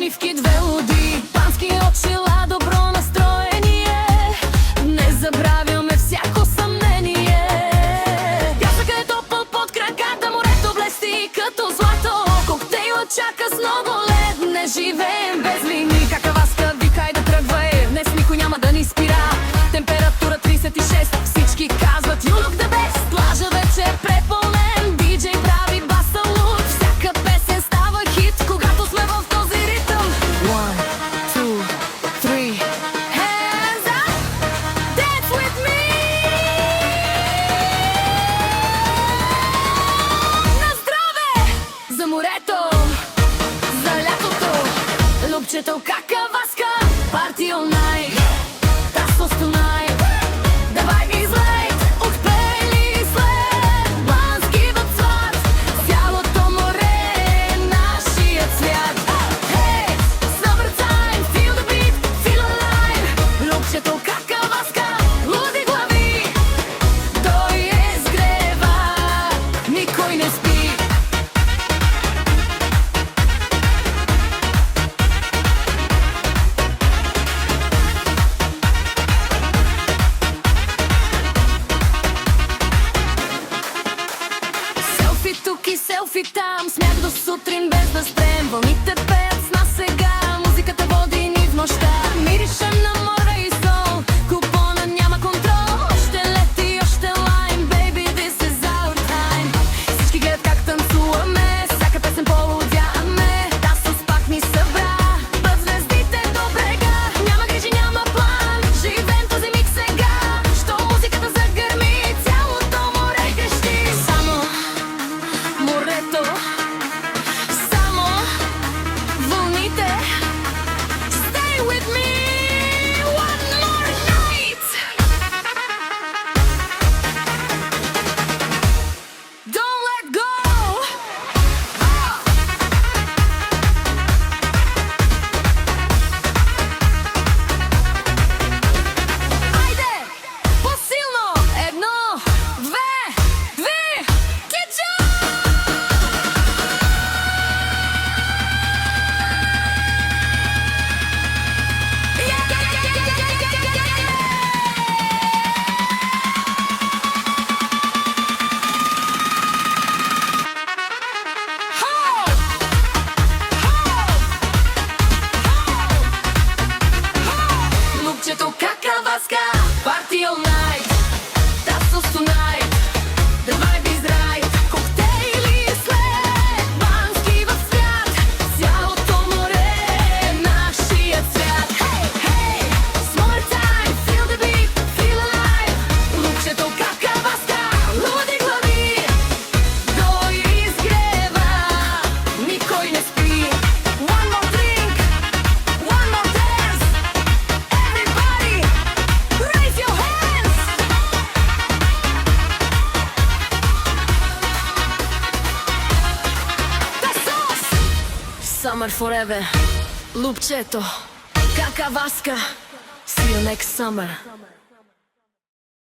усмивки, две луди, пански очила, добро настроение. Не забравяме всяко съмнение. Пясъкът е топъл под краката, морето блести като злато. Коктейла чака с много лед, не живеем без линии. Какаваска, викай да тръгвай, днес никой няма да ни спира. Температура 36, всички казват you look the best. Плажа вече е препълнен, диджей прави бас салут. Всяка песен става хит, когато сме в този ритъм. 1, 2, 3, hands up, dance with me. На здраве! За морето, за лятото, Любчето какаваска, party all night. Das was tonight, der Vibe is light. Успели след бланският цвят, цялото море е нашият свят. Hey, summertime, feel the beat, feel alive. Любчето какаваска, луди глави, той изгрева, никой не спи. Селфи тук и селфи там, смях до сутрин без да спрем. Вълните пеят с нас сега, музиката води ни в нощта. Миришем на море и сол, купона няма контрол. Още лед и още лайм, baby, this is our time. Всички гледат как танцуваме, всяка песен полудяваме. Тасос пак ни събра, път звездите до брега. Няма грижи, няма план, живеем този миг сега. Що музиката загърми, цялото море крещи. Само морето, само вълните. Stay with me one more night. Don't let go. Айде, по-силно! Едно, две, кича! Любчето какаваска, party all night. Тасос tonight, the vibe is right. Коктейли след бански в свят, цялото море е нашият свят. Hey, hey, summertime, feel the beat, feel alive. Любчето какаваска, луди глави, той изгрева, никой не спи. One more drink, one more dance. Everybody, raise your hands. Тасос, summer forever. Любчето какаваска, see you next summer.